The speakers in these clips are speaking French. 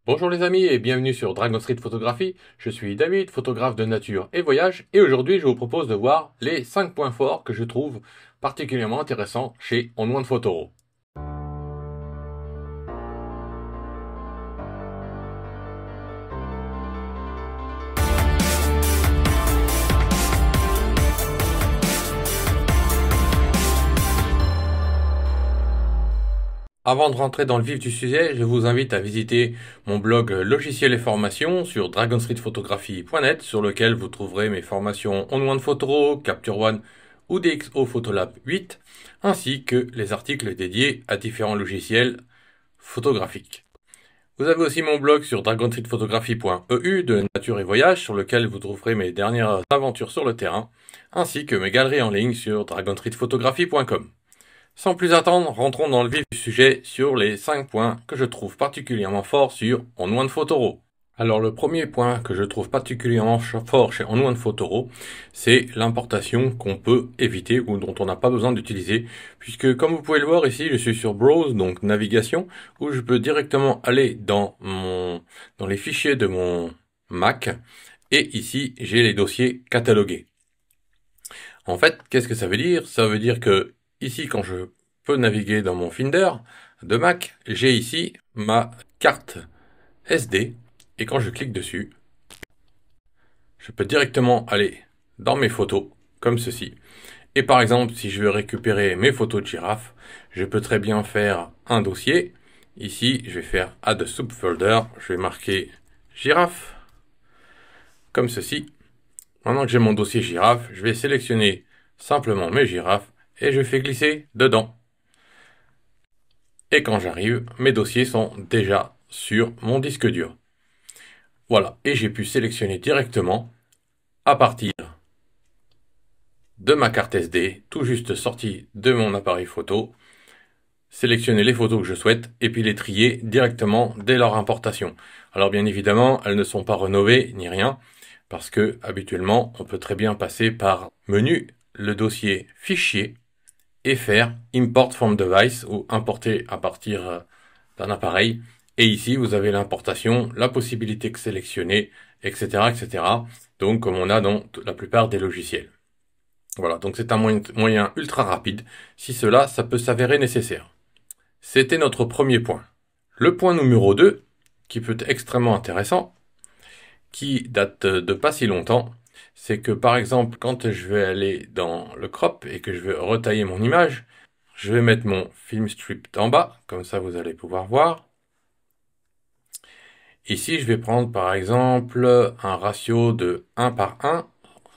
Bonjour les amis et bienvenue sur Dragon Street Photographie. Je suis David, photographe de nature et voyage, et aujourd'hui je vous propose de voir les 5 points forts que je trouve particulièrement intéressants chez On1 Photoro. Avant de rentrer dans le vif du sujet, je vous invite à visiter mon blog logiciels et formations sur dragonstreetphotographie.net, sur lequel vous trouverez mes formations On1 Photoro, Capture One ou DxO Photolab 8, ainsi que les articles dédiés à différents logiciels photographiques. Vous avez aussi mon blog sur dragonstreetphotographie.eu de nature et voyage, sur lequel vous trouverez mes dernières aventures sur le terrain, ainsi que mes galeries en ligne sur dragonstreetphotographie.com. Sans plus attendre, rentrons dans le vif du sujet sur les 5 points que je trouve particulièrement forts sur On1 Photoro. Alors le premier point que je trouve particulièrement fort chez On1 Photoro, c'est l'importation qu'on peut éviter ou dont on n'a pas besoin d'utiliser, puisque comme vous pouvez le voir ici, je suis sur Browse, donc navigation, où je peux directement aller dans les fichiers de mon Mac, et ici j'ai les dossiers catalogués. En fait, qu'est-ce que ça veut dire? Ça veut dire que ici, quand je peux naviguer dans mon Finder de Mac, j'ai ici ma carte SD, et quand je clique dessus, je peux directement aller dans mes photos, comme ceci. Et par exemple, si je veux récupérer mes photos de girafe, je peux très bien faire un dossier. Ici, je vais faire Add a Subfolder, je vais marquer girafe, comme ceci. Maintenant que j'ai mon dossier girafe, je vais sélectionner simplement mes girafes et je fais glisser dedans. Et quand j'arrive, mes dossiers sont déjà sur mon disque dur. Voilà, et j'ai pu sélectionner directement à partir de ma carte SD, tout juste sortie de mon appareil photo, sélectionner les photos que je souhaite et puis les trier directement dès leur importation. Alors bien évidemment, elles ne sont pas rénovées ni rien, parce que habituellement, on peut très bien passer par menu, le dossier fichier, et faire Import from Device ou importer à partir d'un appareil. Et ici, vous avez l'importation, la possibilité de sélectionner, etc., etc. Donc, comme on a dans la plupart des logiciels. Voilà, donc c'est un moyen ultra rapide. Si cela, ça peut s'avérer nécessaire. C'était notre premier point. Le point numéro 2, qui peut être extrêmement intéressant, qui date de pas si longtemps, c'est que par exemple, quand je vais aller dans le crop et que je veux retailler mon image, je vais mettre mon film strip en bas, comme ça vous allez pouvoir voir. Ici, je vais prendre par exemple un ratio de 1 par 1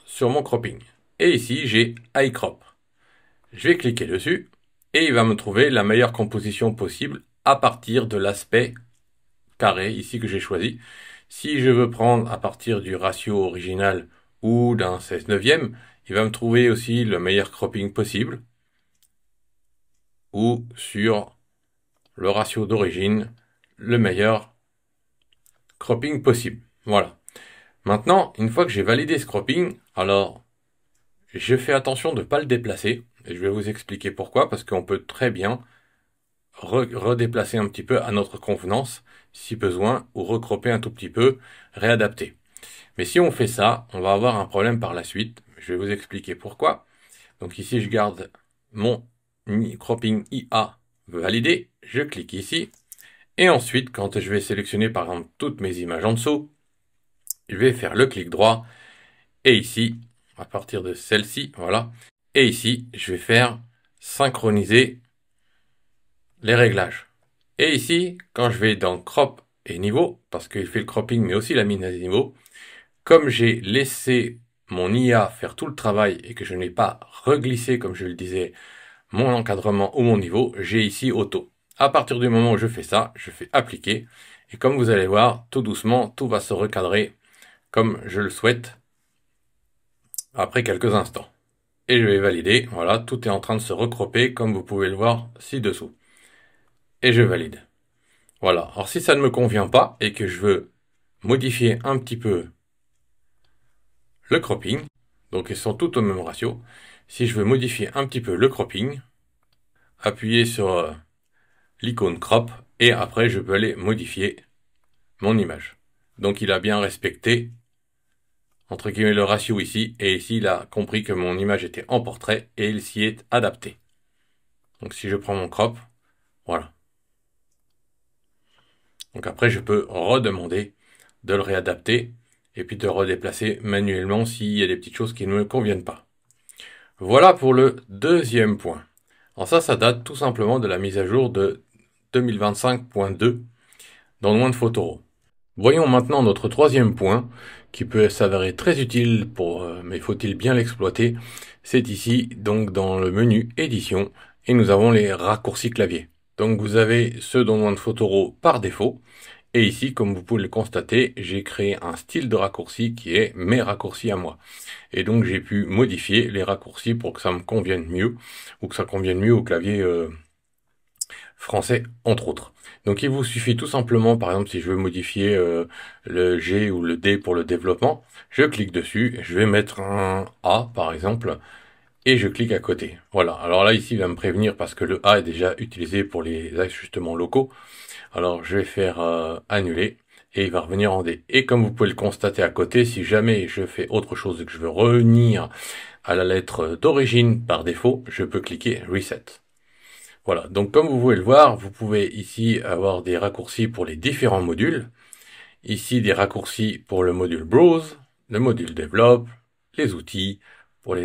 sur mon cropping. Et ici, j'ai iCrop. Je vais cliquer dessus et il va me trouver la meilleure composition possible à partir de l'aspect carré ici que j'ai choisi. Si je veux prendre à partir du ratio original ou d'un 16/9, il va me trouver aussi le meilleur cropping possible, ou sur le ratio d'origine, le meilleur cropping possible. Voilà. Maintenant, une fois que j'ai validé ce cropping, alors je fais attention de ne pas le déplacer, et je vais vous expliquer pourquoi, parce qu'on peut très bien redéplacer un petit peu à notre convenance, si besoin, ou recropper un tout petit peu, réadapter. Mais si on fait ça, on va avoir un problème par la suite. Je vais vous expliquer pourquoi. Donc ici, je garde mon cropping IA validé. Je clique ici. Et ensuite, quand je vais sélectionner par exemple toutes mes images en dessous, je vais faire le clic droit. Et ici, à partir de celle-ci, voilà. Et ici, je vais faire synchroniser les réglages. Et ici, quand je vais dans crop et niveau, parce qu'il fait le cropping mais aussi la mise à niveau, comme j'ai laissé mon IA faire tout le travail et que je n'ai pas reglissé, comme je le disais, mon encadrement ou mon niveau, j'ai ici auto. À partir du moment où je fais ça, je fais appliquer. Et comme vous allez voir, tout doucement, tout va se recadrer comme je le souhaite après quelques instants. Et je vais valider. Voilà, tout est en train de se recropper comme vous pouvez le voir ci-dessous. Et je valide. Voilà. Alors si ça ne me convient pas et que je veux modifier un petit peu le cropping, donc ils sont tous au même ratio. Si je veux modifier un petit peu le cropping, appuyez sur l'icône crop et après je peux aller modifier mon image. Donc il a bien respecté, entre guillemets, le ratio ici, et ici il a compris que mon image était en portrait, et il s'y est adapté. Donc si je prends mon crop, voilà. Donc après je peux redemander de le réadapter, et puis de le redéplacer manuellement s'il y a des petites choses qui ne me conviennent pas. Voilà pour le deuxième point. Alors ça date tout simplement de la mise à jour de 2025.2 dans One Photoro. Voyons maintenant notre troisième point, qui peut s'avérer très utile mais faut-il bien l'exploiter. C'est ici, donc dans le menu édition, et nous avons les raccourcis clavier. Donc vous avez ceux dans One Photoro par défaut, et ici, comme vous pouvez le constater, j'ai créé un style de raccourci qui est mes raccourcis à moi. Et donc j'ai pu modifier les raccourcis pour que ça me convienne mieux, ou que ça convienne mieux au clavier français, entre autres. Donc il vous suffit tout simplement, par exemple, si je veux modifier le G ou le D pour le développement, je clique dessus, je vais mettre un A, par exemple, et je clique à côté. Voilà, alors là, ici, il va me prévenir parce que le A est déjà utilisé pour les ajustements locaux. Alors je vais faire annuler, et il va revenir en D. Et comme vous pouvez le constater à côté, si jamais je fais autre chose et que je veux revenir à la lettre d'origine par défaut, je peux cliquer Reset. Voilà, donc comme vous pouvez le voir, vous pouvez ici avoir des raccourcis pour les différents modules. Ici, des raccourcis pour le module Browse, le module Develop, les outils, pour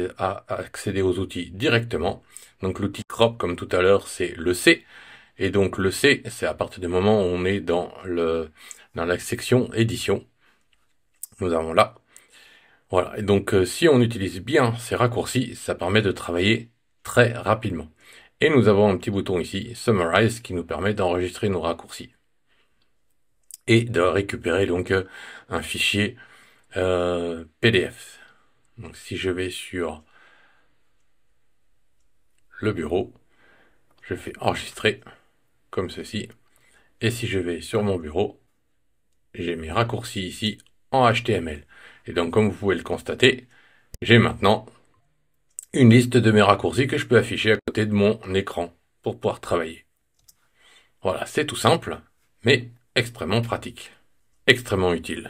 accéder aux outils directement. Donc l'outil Crop, comme tout à l'heure, c'est le C. Et donc le C, c'est à partir du moment où on est dans la section édition. Nous avons là. Voilà, et donc si on utilise bien ces raccourcis, ça permet de travailler très rapidement. Et nous avons un petit bouton ici, Summarize, qui nous permet d'enregistrer nos raccourcis. Et de récupérer donc un fichier PDF. Donc si je vais sur le bureau, je fais enregistrer comme ceci. Et si je vais sur mon bureau, j'ai mes raccourcis ici en HTML. Et donc comme vous pouvez le constater, j'ai maintenant une liste de mes raccourcis que je peux afficher à côté de mon écran pour pouvoir travailler. Voilà, c'est tout simple, mais extrêmement pratique, extrêmement utile.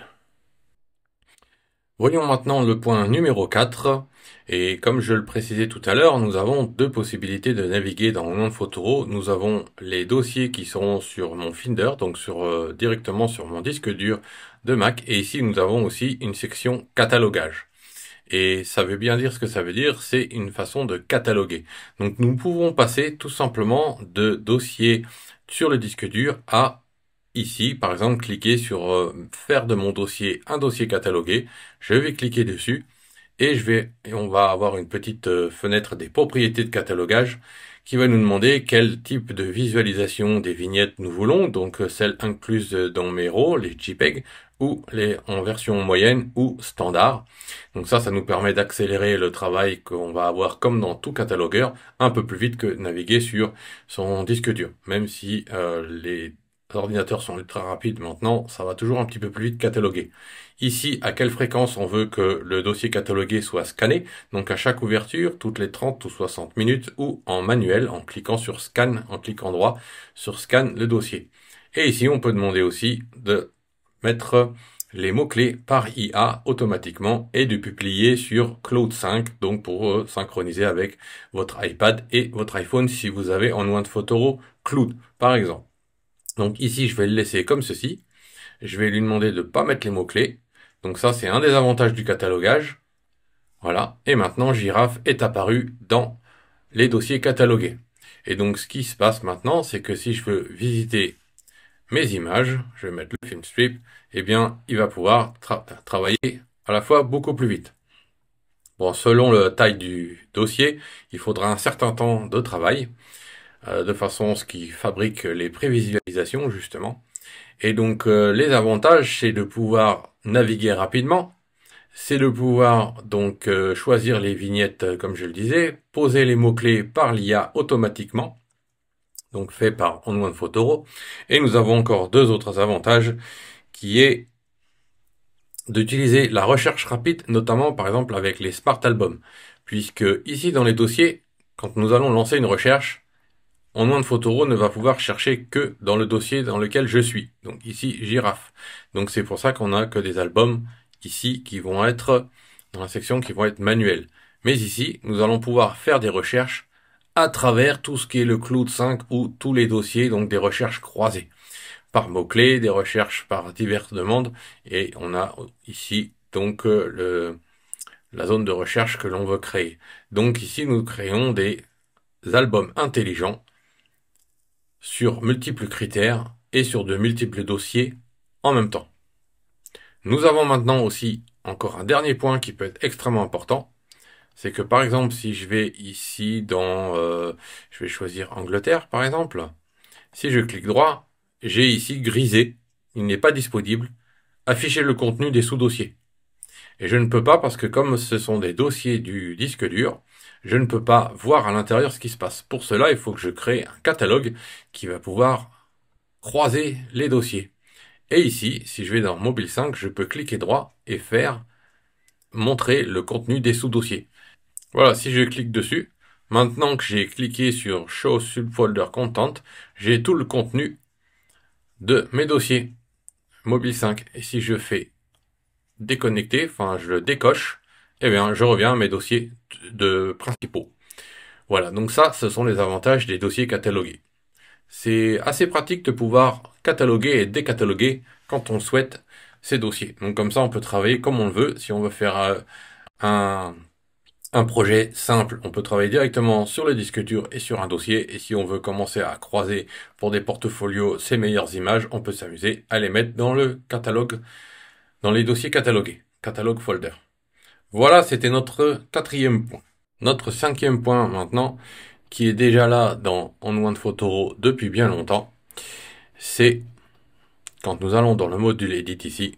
Voyons maintenant le point numéro 4, et comme je le précisais tout à l'heure, nous avons deux possibilités de naviguer dans One Photoro. Nous avons les dossiers qui seront sur mon Finder, donc directement sur mon disque dur de Mac, et ici nous avons aussi une section catalogage. Et ça veut bien dire ce que ça veut dire, c'est une façon de cataloguer. Donc nous pouvons passer tout simplement de dossiers sur le disque dur à ici, par exemple, cliquer sur faire de mon dossier un dossier catalogué. Je vais cliquer dessus et on va avoir une petite fenêtre des propriétés de catalogage qui va nous demander quel type de visualisation des vignettes nous voulons, donc celles incluses dans mes RAW, les JPEG, ou les en version moyenne ou standard. Donc ça nous permet d'accélérer le travail qu'on va avoir comme dans tout catalogueur, un peu plus vite que naviguer sur son disque dur. Même si les ordinateurs sont ultra rapides maintenant, ça va toujours un petit peu plus vite cataloguer. Ici, à quelle fréquence on veut que le dossier catalogué soit scanné, donc à chaque ouverture, toutes les 30 ou 60 minutes, ou en manuel, en cliquant sur Scan, en cliquant droit sur Scan le dossier. Et ici, on peut demander aussi de mettre les mots-clés par IA automatiquement et de publier sur Cloud 5, donc pour synchroniser avec votre iPad et votre iPhone si vous avez en One Photoro Cloud, par exemple. Donc ici, je vais le laisser comme ceci. Je vais lui demander de ne pas mettre les mots-clés. Donc ça, c'est un des avantages du catalogage. Voilà. Et maintenant, Girafe est apparu dans les dossiers catalogués. Et donc, ce qui se passe maintenant, c'est que si je veux visiter mes images, je vais mettre le film strip, eh bien, il va pouvoir travailler à la fois beaucoup plus vite. Bon, selon la taille du dossier, il faudra un certain temps de travail, de façon à ce qu'il fabrique les prévisualisations, justement. Et donc, les avantages, c'est de pouvoir naviguer rapidement, c'est de pouvoir donc choisir les vignettes, comme je le disais, poser les mots-clés par l'IA automatiquement, donc fait par One Photoro. Et nous avons encore deux autres avantages, qui est d'utiliser la recherche rapide, notamment par exemple avec les Smart Albums, puisque ici dans les dossiers, quand nous allons lancer une recherche, OneOne Photoro ne va pouvoir chercher que dans le dossier dans lequel je suis. Donc ici, girafe. Donc c'est pour ça qu'on a que des albums ici qui vont être dans la section qui vont être manuels. Mais ici, nous allons pouvoir faire des recherches à travers tout ce qui est le Cloud 5 ou tous les dossiers, donc des recherches croisées par mots-clés, des recherches par diverses demandes. Et on a ici donc la zone de recherche que l'on veut créer. Donc ici, nous créons des albums intelligents sur multiples critères et sur de multiples dossiers en même temps. Nous avons maintenant aussi encore un dernier point qui peut être extrêmement important. C'est que par exemple, si je vais ici dans... je vais choisir Angleterre par exemple. Si je clique droit, j'ai ici grisé, il n'est pas disponible, afficher le contenu des sous-dossiers. Et je ne peux pas parce que comme ce sont des dossiers du disque dur, je ne peux pas voir à l'intérieur ce qui se passe. Pour cela, il faut que je crée un catalogue qui va pouvoir croiser les dossiers. Et ici, si je vais dans Mobile 5, je peux cliquer droit et faire montrer le contenu des sous-dossiers. Voilà, si je clique dessus, maintenant que j'ai cliqué sur Show Subfolder Content, j'ai tout le contenu de mes dossiers Mobile 5. Et si je fais déconnecter, enfin je le décoche, eh bien je reviens à mes dossiers de principaux. Voilà, donc ça, ce sont les avantages des dossiers catalogués. C'est assez pratique de pouvoir cataloguer et décataloguer quand on souhaite ces dossiers. Donc comme ça, on peut travailler comme on le veut. Si on veut faire un, un projet simple, on peut travailler directement sur le disque dur et sur un dossier. Et si on veut commencer à croiser pour des portfolios ces meilleures images, on peut s'amuser à les mettre dans le catalogue, dans les dossiers catalogués, catalogue folder. Voilà, c'était notre quatrième point. Notre cinquième point maintenant, qui est déjà là dans OneOne Photoro depuis bien longtemps, c'est quand nous allons dans le module Edit ici,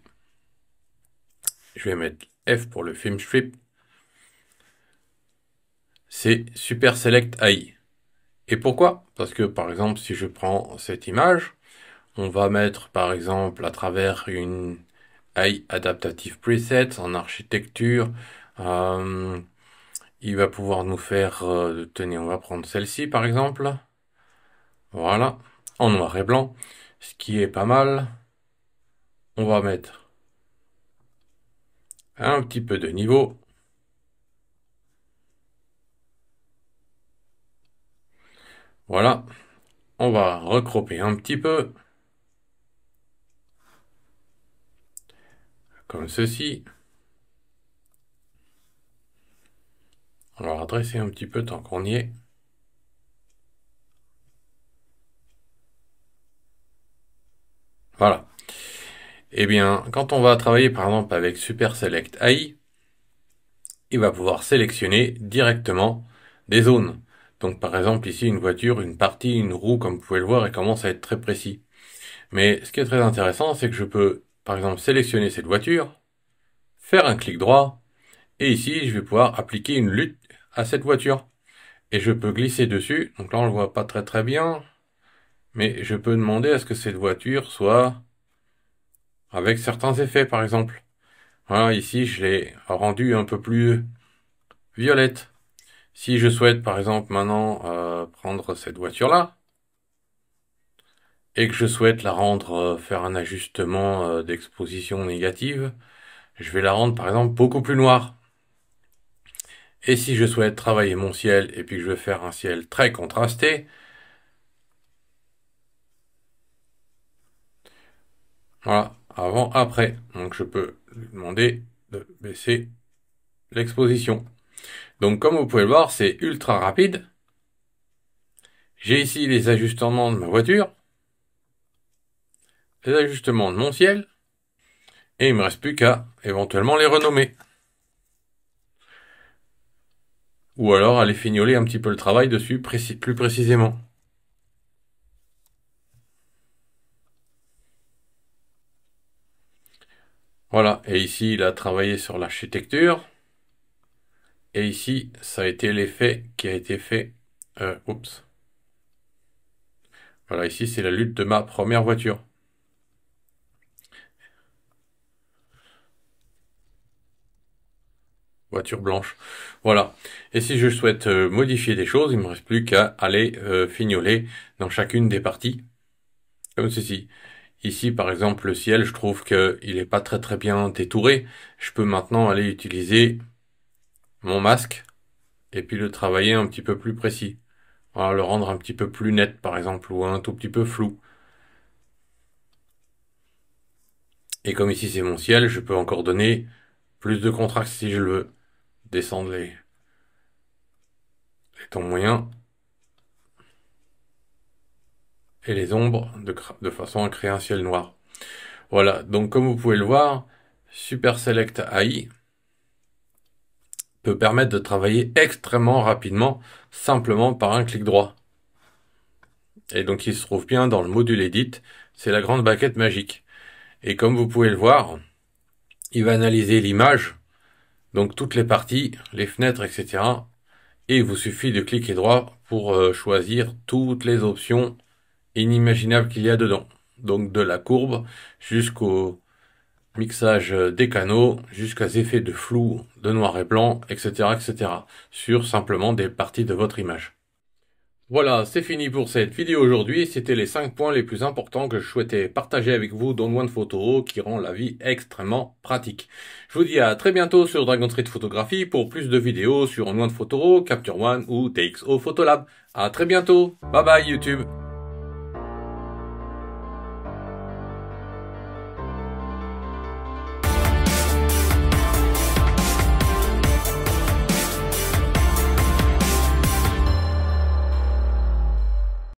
je vais mettre F pour le film strip, c'est Super Select AI. Et pourquoi? Parce que par exemple, si je prends cette image, on va mettre par exemple à travers une AI Adaptative Presets en architecture, il va pouvoir nous faire, tenez, on va prendre celle-ci par exemple, voilà, en noir et blanc, ce qui est pas mal. On va mettre un petit peu de niveau. Voilà, on va recroper un petit peu, comme ceci. On va redresser un petit peu tant qu'on y est. Voilà. Eh bien, quand on va travailler par exemple avec Super Select AI, il va pouvoir sélectionner directement des zones. Donc par exemple ici une voiture, une partie, une roue, comme vous pouvez le voir, et commence à être très précis. Mais ce qui est très intéressant, c'est que je peux par exemple sélectionner cette voiture, faire un clic droit, et ici je vais pouvoir appliquer une lutte à cette voiture. Et je peux glisser dessus, donc là on le voit pas très bien, mais je peux demander à ce que cette voiture soit avec certains effets par exemple. Voilà, ici je l'ai rendue un peu plus violette. Si je souhaite par exemple maintenant prendre cette voiture-là, et que je souhaite la rendre, faire un ajustement d'exposition négative, je vais la rendre par exemple beaucoup plus noire. Et si je souhaite travailler mon ciel et puis que je veux faire un ciel très contrasté, voilà, avant, après. Donc je peux lui demander de baisser l'exposition. Donc comme vous pouvez le voir, c'est ultra rapide. J'ai ici les ajustements de ma voiture, les ajustements de mon ciel, et il me reste plus qu'à éventuellement les renommer. Ou alors aller fignoler un petit peu le travail dessus plus précisément. Voilà, et ici il a travaillé sur l'architecture. Et ici, ça a été l'effet qui a été fait. Oups. Voilà, ici c'est la lutte de ma première voiture. voiture blanche. Voilà. Et si je souhaite modifier des choses, il me reste plus qu'à aller fignoler dans chacune des parties, comme ceci. Ici, par exemple, le ciel, je trouve qu'il est pas très bien détouré. Je peux maintenant aller utiliser mon masque et puis le travailler un petit peu plus précis. Voilà, le rendre un petit peu plus net, par exemple, ou un tout petit peu flou. Et comme ici c'est mon ciel, je peux encore donner plus de contraste si je le veux. Descendre les tons moyens et les ombres de façon à créer un ciel noir. Voilà, donc comme vous pouvez le voir, Super Select AI peut permettre de travailler extrêmement rapidement, simplement par un clic droit. Et donc il se trouve bien dans le module Edit, c'est la grande baguette magique. Et comme vous pouvez le voir, il va analyser l'image, donc toutes les parties, les fenêtres, etc. Et il vous suffit de cliquer droit pour choisir toutes les options inimaginables qu'il y a dedans. Donc de la courbe jusqu'au mixage des canaux, jusqu'à des effets de flou, de noir et blanc, etc., etc. sur simplement des parties de votre image. Voilà, c'est fini pour cette vidéo aujourd'hui. C'était les 5 points les plus importants que je souhaitais partager avec vous dans One Photo qui rend la vie extrêmement pratique. Je vous dis à très bientôt sur Dragon Street Photographie pour plus de vidéos sur One Photo, Capture One ou TXO Photolab. À très bientôt. Bye bye YouTube.